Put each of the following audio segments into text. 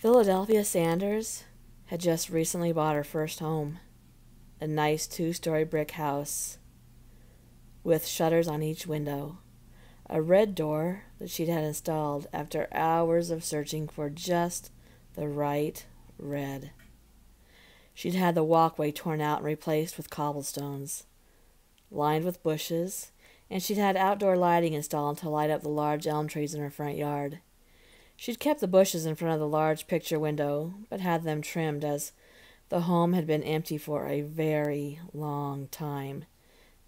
Philadelphia Sanders had just recently bought her first home, a nice two-story brick house with shutters on each window, a red door that she'd had installed after hours of searching for just the right red. She'd had the walkway torn out and replaced with cobblestones, lined with bushes, and she'd had outdoor lighting installed to light up the large elm trees in her front yard. She'd kept the bushes in front of the large picture window, but had them trimmed as the home had been empty for a very long time,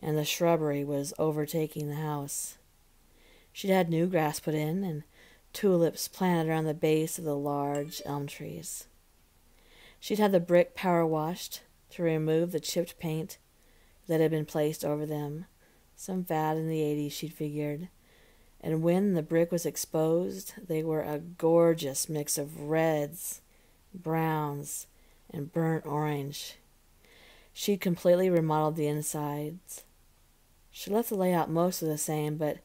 and the shrubbery was overtaking the house. She'd had new grass put in and tulips planted around the base of the large elm trees. She'd had the brick power washed to remove the chipped paint that had been placed over them, some fad in the 80s, she'd figured. And when the brick was exposed, they were a gorgeous mix of reds, browns, and burnt orange. She'd completely remodeled the insides. She left the layout mostly the same, but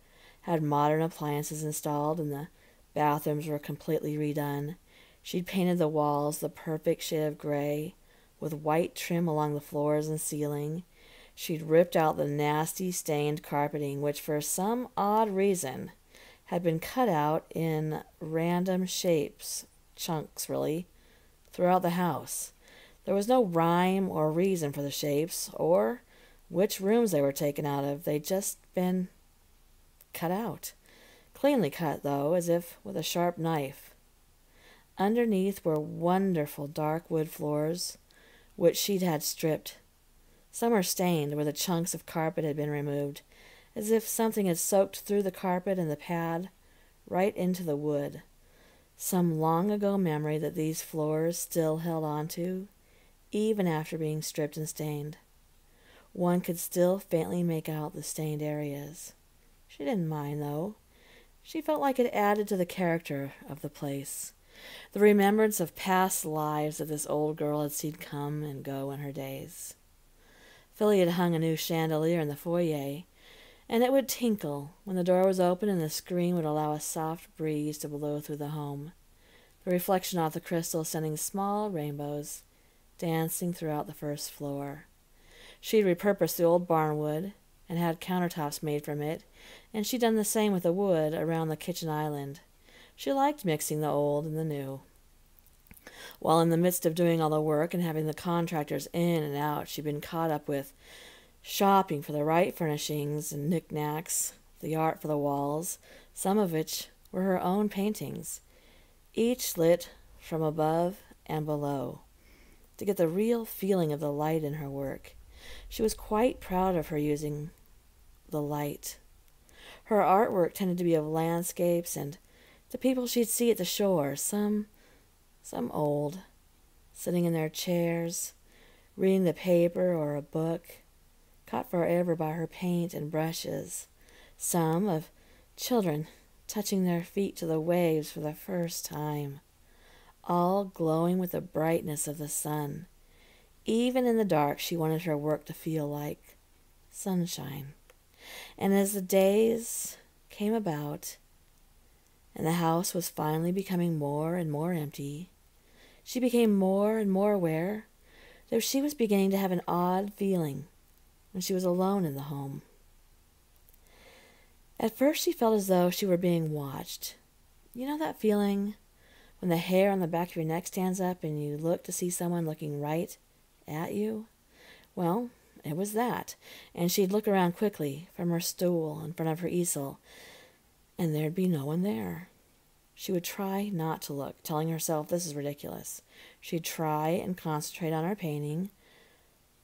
had modern appliances installed, and the bathrooms were completely redone. She'd painted the walls the perfect shade of gray, with white trim along the floors and ceiling. She'd ripped out the nasty stained carpeting, which for some odd reason had been cut out in random shapes, chunks really, throughout the house. There was no rhyme or reason for the shapes, or which rooms they were taken out of. They'd just been cut out. Cleanly cut, though, as if with a sharp knife. Underneath were wonderful dark wood floors, which she'd had stripped. Some were stained where the chunks of carpet had been removed, as if something had soaked through the carpet and the pad right into the wood. Some long-ago memory that these floors still held on to, even after being stripped and stained. One could still faintly make out the stained areas. She didn't mind, though. She felt like it added to the character of the place, the remembrance of past lives that this old girl had seen come and go in her days. Philly had hung a new chandelier in the foyer, and it would tinkle when the door was open, and the screen would allow a soft breeze to blow through the home, the reflection off the crystal sending small rainbows dancing throughout the first floor. She'd repurposed the old barnwood and had countertops made from it, and she'd done the same with the wood around the kitchen island. She liked mixing the old and the new. While in the midst of doing all the work and having the contractors in and out, she'd been caught up with shopping for the right furnishings and knickknacks, the art for the walls, some of which were her own paintings, each lit from above and below, to get the real feeling of the light in her work. She was quite proud of her using the light. Her artwork tended to be of landscapes and the people she'd see at the shore, some old, sitting in their chairs, reading the paper or a book, caught forever by her paint and brushes, some of children touching their feet to the waves for the first time, all glowing with the brightness of the sun. Even in the dark, she wanted her work to feel like sunshine. And as the days came about, and the house was finally becoming more and more empty, she became more and more aware that she was beginning to have an odd feeling when she was alone in the home. At first she felt as though she were being watched. You know that feeling when the hair on the back of your neck stands up and you look to see someone looking right at you? Well, it was that, and she'd look around quickly from her stool in front of her easel, and there'd be no one there. She would try not to look, telling herself this is ridiculous. She'd try and concentrate on her painting,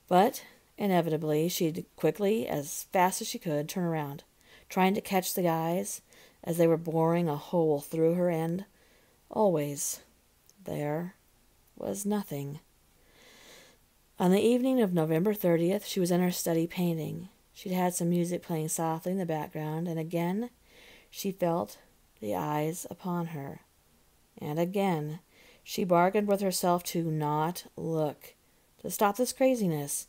but inevitably she'd quickly, as fast as she could, turn around, trying to catch the eyes as they were boring a hole through her, and always there was nothing. On the evening of November 30th, she was in her study painting. She'd had some music playing softly in the background, and again she felt the eyes upon her. And again she bargained with herself to not look, to stop this craziness.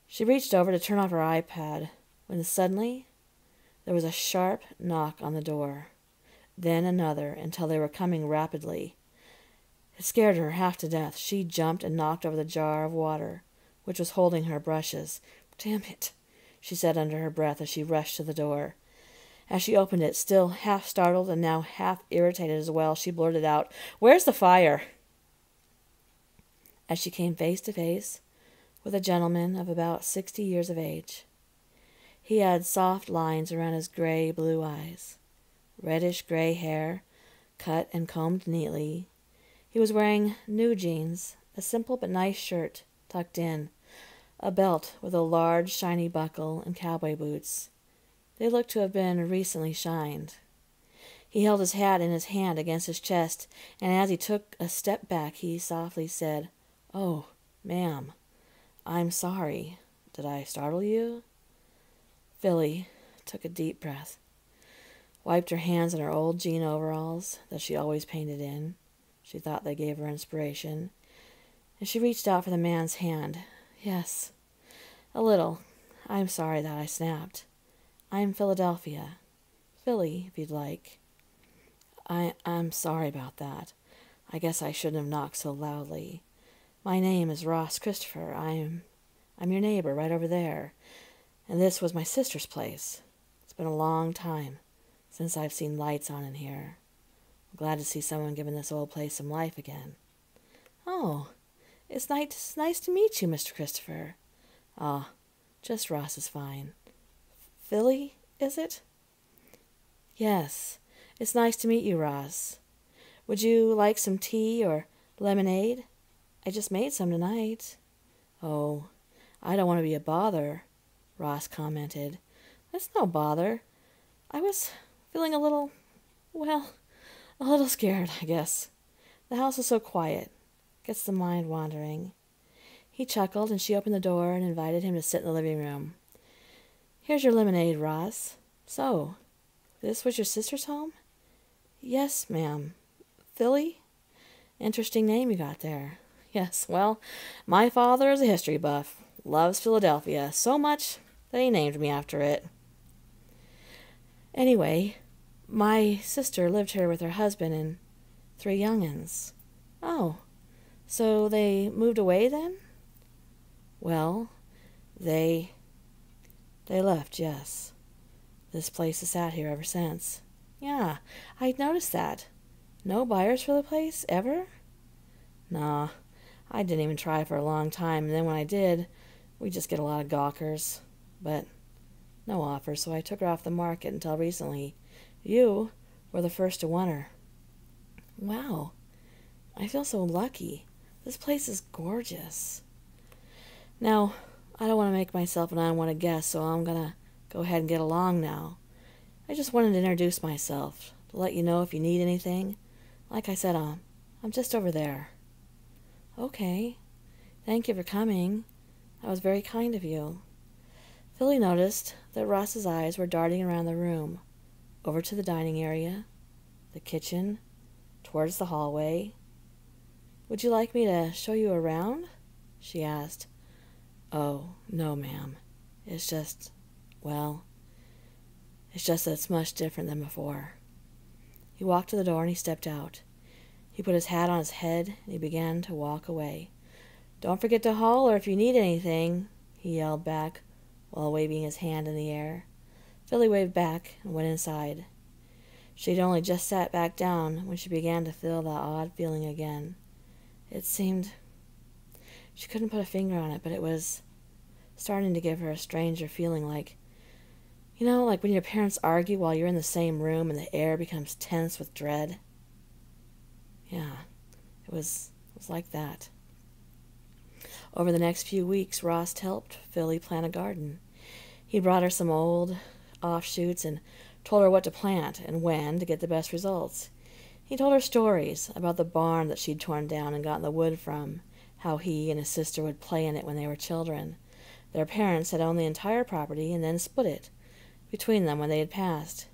She reached over to turn off her iPad when suddenly there was a sharp knock on the door, then another, until they were coming rapidly. It scared her half to death. She jumped and knocked over the jar of water, which was holding her brushes. "Damn it," she said under her breath as she rushed to the door. As she opened it, still half startled and now half irritated as well, she blurted out, "Where's the fire?" As she came face to face with a gentleman of about 60 years of age. He had soft lines around his gray-blue eyes, reddish-gray hair, cut and combed neatly. He was wearing new jeans, a simple but nice shirt tucked in, a belt with a large shiny buckle, and cowboy boots. They looked to have been recently shined. He held his hat in his hand against his chest, and as he took a step back, he softly said, "Oh, ma'am, I'm sorry. Did I startle you?" Philly took a deep breath, wiped her hands on her old jean overalls that she always painted in. She thought they gave her inspiration, and she reached out for the man's hand. "Yes, a little. I'm sorry that I snapped. I'm Philadelphia. Philly, if you'd like." I'm sorry about that. I guess I shouldn't have knocked so loudly. My name is Ross Christopher. I'm your neighbor right over there, and this was my sister's place. It's been a long time since I've seen lights on in here. I'm glad to see someone giving this old place some life again." "Oh, it's nice to meet you, Mr. Christopher." "Ah, just Ross is fine." "Philly, is it?" "Yes, it's nice to meet you, Ross. Would you like some tea or lemonade? I just made some tonight." "Oh, I don't want to be a bother," Ross commented. "That's no bother. I was feeling a little scared, I guess. The house is so quiet. Gets the mind wandering." He chuckled, and she opened the door and invited him to sit in the living room. "Here's your lemonade, Ross. So, this was your sister's home?" "Yes, ma'am." "Philly? Interesting name you got there." "Yes, well, my father is a history buff. Loves Philadelphia so much that he named me after it. Anyway, my sister lived here with her husband and 3 young'uns." "Oh, so they moved away then?" "Well, they left, yes. This place has sat here ever since." "Yeah, I'd noticed that. No buyers for the place, ever?" "Nah, I didn't even try for a long time, and then when I did, we just get a lot of gawkers. But no offers, so I took her off the market until recently. You were the first to want her." "Wow, I feel so lucky. This place is gorgeous." "Now, I don't want to make myself an unwanted guest, so I'm going to go ahead and get along now. I just wanted to introduce myself, to let you know if you need anything. Like I said, I'm just over there." "Okay. Thank you for coming. That was very kind of you." Philly noticed that Ross's eyes were darting around the room, over to the dining area, the kitchen, towards the hallway. "Would you like me to show you around?" she asked. "Oh, no, ma'am. It's just that it's much different than before." He walked to the door and he stepped out. He put his hat on his head and he began to walk away. "Don't forget to holler if you need anything," he yelled back while waving his hand in the air. Philly waved back and went inside. She had only just sat back down when she began to feel that odd feeling again. It seemed... she couldn't put a finger on it, but it was starting to give her a stranger feeling, like when your parents argue while you're in the same room and the air becomes tense with dread. Yeah, it was like that. Over the next few weeks, Ross helped Philly plant a garden. He brought her some old offshoots and told her what to plant and when to get the best results. He told her stories about the barn that she'd torn down and gotten the wood from, how he and his sister would play in it when they were children. Their parents had owned the entire property and then split it between them when they had passed.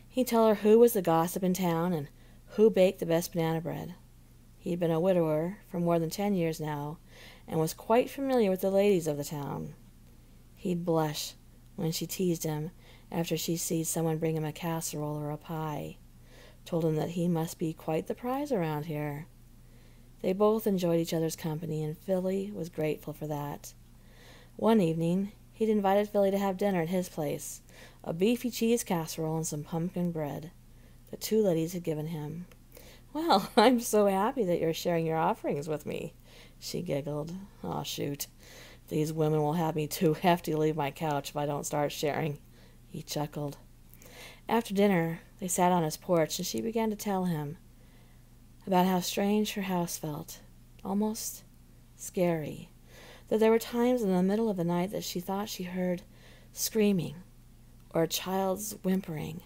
He'd tell her who was the gossip in town and who baked the best banana bread. He'd been a widower for more than 10 years now and was quite familiar with the ladies of the town. He'd blush when she teased him after she sees someone bring him a casserole or a pie, told him that he must be quite the prize around here. They both enjoyed each other's company, and Philly was grateful for that. One evening, he'd invited Philly to have dinner at his place, a beefy cheese casserole and some pumpkin bread the two ladies had given him. "Well, I'm so happy that you're sharing your offerings with me," she giggled. "Aw, shoot. These women will have me too hefty to leave my couch if I don't start sharing," he chuckled. After dinner, they sat on his porch, and she began to tell him about how strange her house felt, almost scary, that there were times in the middle of the night that she thought she heard screaming or a child's whimpering.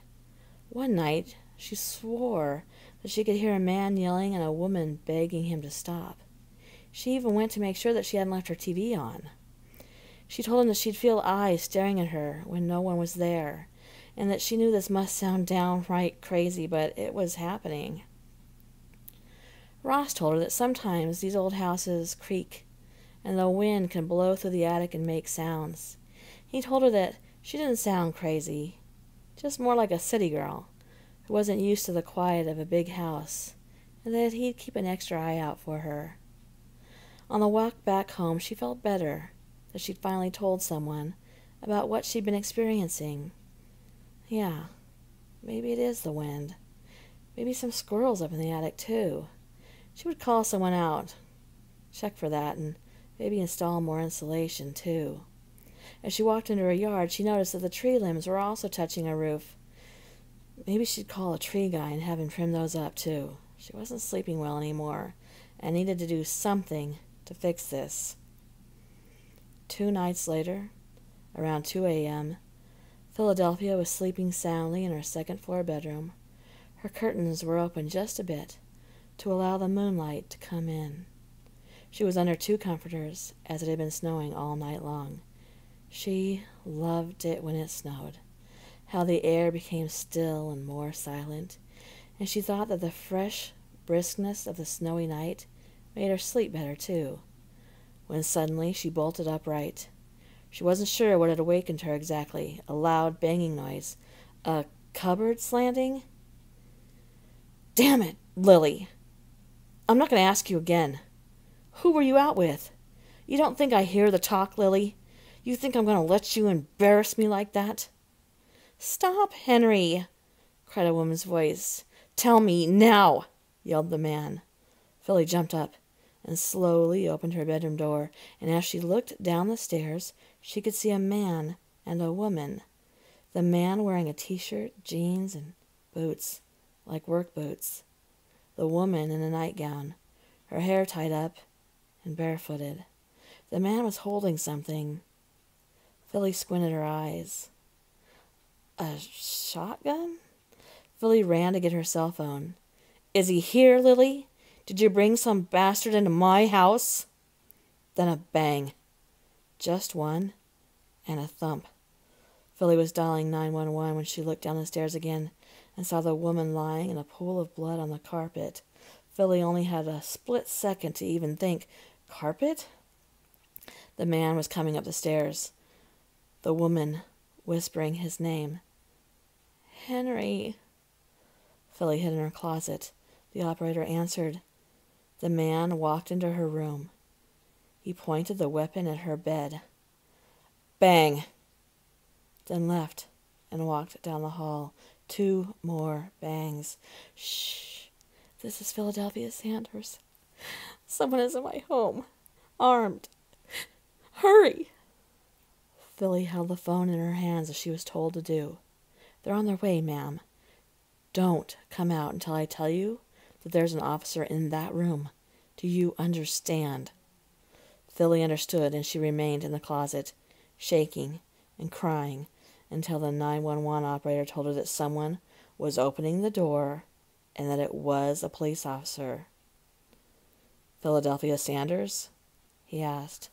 One night, she swore that she could hear a man yelling and a woman begging him to stop. She even went to make sure that she hadn't left her TV on. She told him that she'd feel eyes staring at her when no one was there, and that she knew this must sound downright crazy, but it was happening. Ross told her that sometimes these old houses creak, and the wind can blow through the attic and make sounds. He told her that she didn't sound crazy, just more like a city girl who wasn't used to the quiet of a big house, and that he'd keep an extra eye out for her. On the walk back home, she felt better that she'd finally told someone about what she'd been experiencing. Yeah, maybe it is the wind. Maybe some squirrels up in the attic, too. She would call someone out, check for that, and maybe install more insulation, too. As she walked into her yard, she noticed that the tree limbs were also touching her roof. Maybe she'd call a tree guy and have him trim those up, too. She wasn't sleeping well anymore, and needed to do something to fix this. 2 nights later, around 2 a.m., Philadelphia was sleeping soundly in her second-floor bedroom. Her curtains were open just a bit to allow the moonlight to come in. She was under 2 comforters, as it had been snowing all night long. She loved it when it snowed, how the air became still and more silent, and she thought that the fresh briskness of the snowy night made her sleep better, too, when suddenly she bolted upright. She wasn't sure what had awakened her exactly, a loud banging noise, a cupboard slanting. "Damn it, Lily! I'm not going to ask you again. Who were you out with? You don't think I hear the talk, Lily? You think I'm going to let you embarrass me like that?" "Stop, Henry!" cried a woman's voice. "Tell me now!" yelled the man. Philly jumped up and slowly opened her bedroom door, and as she looked down the stairs, she could see a man and a woman. The man wearing a t-shirt, jeans, and boots, like work boots. The woman in a nightgown, her hair tied up and barefooted. The man was holding something. Philly squinted her eyes. A shotgun? Philly ran to get her cell phone. "Is he here, Lily? Did you bring some bastard into my house?" Then a bang. Just one, and a thump. Philly was dialing 911 when she looked down the stairs again and saw the woman lying in a pool of blood on the carpet. Philly only had a split second to even think, carpet? The man was coming up the stairs, the woman whispering his name. "Henry." Philly hid in her closet. The operator answered. The man walked into her room. He pointed the weapon at her bed. Bang! Then left and walked down the hall. 2 more bangs. "Shh! This is Philadelphia Sanders. Someone is in my home. Armed. Hurry!" Philly held the phone in her hands as she was told to do. "They're on their way, ma'am. Don't come out until I tell you that there's an officer in that room. Do you understand?" Philly understood, and she remained in the closet, shaking and crying, until the 911 operator told her that someone was opening the door and that it was a police officer. "Philadelphia Sanders?" he asked.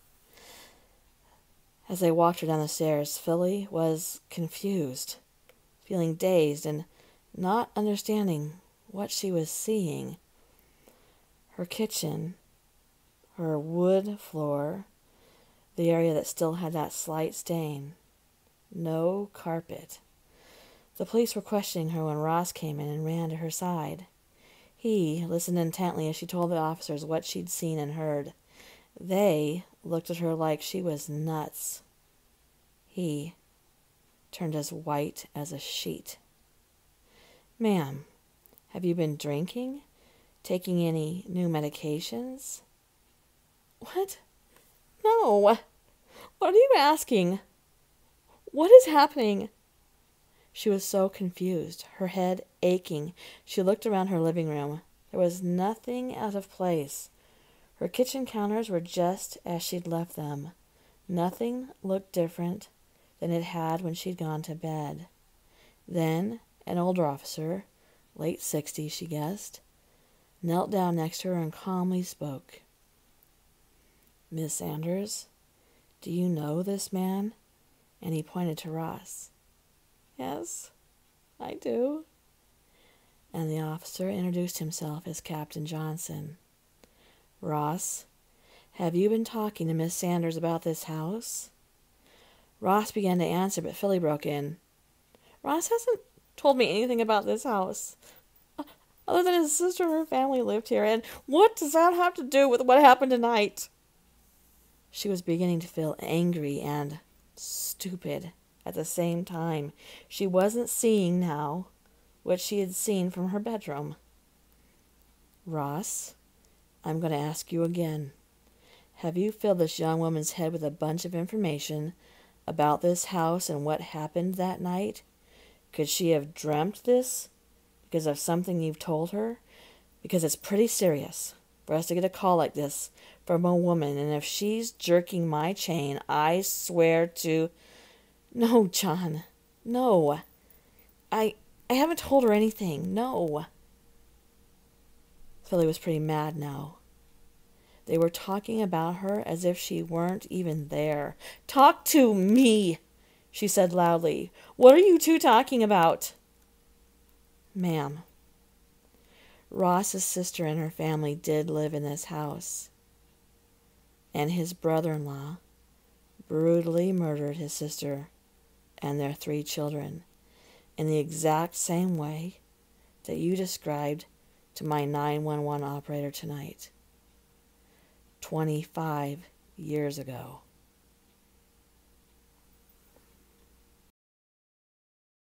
As they walked her down the stairs, Philly was confused, feeling dazed and not understanding what she was seeing. Her kitchen, her wood floor, the area that still had that slight stain. No carpet. The police were questioning her when Ross came in and ran to her side. He listened intently as she told the officers what she'd seen and heard. They looked at her like she was nuts. He turned as white as a sheet. "Ma'am, have you been drinking? Taking any new medications?" "What? No. What are you asking? What is happening?" She was so confused, her head aching. She looked around her living room. There was nothing out of place. Her kitchen counters were just as she'd left them. Nothing looked different than it had when she'd gone to bed. Then an older officer, late 60s, she guessed, knelt down next to her and calmly spoke. "Miss Sanders, do you know this man?" And he pointed to Ross. "Yes, I do." And the officer introduced himself as Captain Johnson. "Ross, have you been talking to Miss Sanders about this house?" Ross began to answer, but Philly broke in. "Ross hasn't told me anything about this house, other than his sister and her family lived here. And what does that have to do with what happened tonight?" She was beginning to feel angry and stupid at the same time. She wasn't seeing now what she had seen from her bedroom. "Ross, I'm going to ask you again. Have you filled this young woman's head with a bunch of information about this house and what happened that night? Could she have dreamt this because of something you've told her? Because it's pretty serious for us to get a call like this from a woman, and if she's jerking my chain, I swear to—" "No, John, no. I haven't told her anything, no." Philly was pretty mad now. They were talking about her as if she weren't even there. "Talk to me," she said loudly. "What are you two talking about?" "Ma'am, Ross's sister and her family did live in this house, and his brother-in-law brutally murdered his sister and their 3 children in the exact same way that you described to my 911 operator tonight, 25 years ago."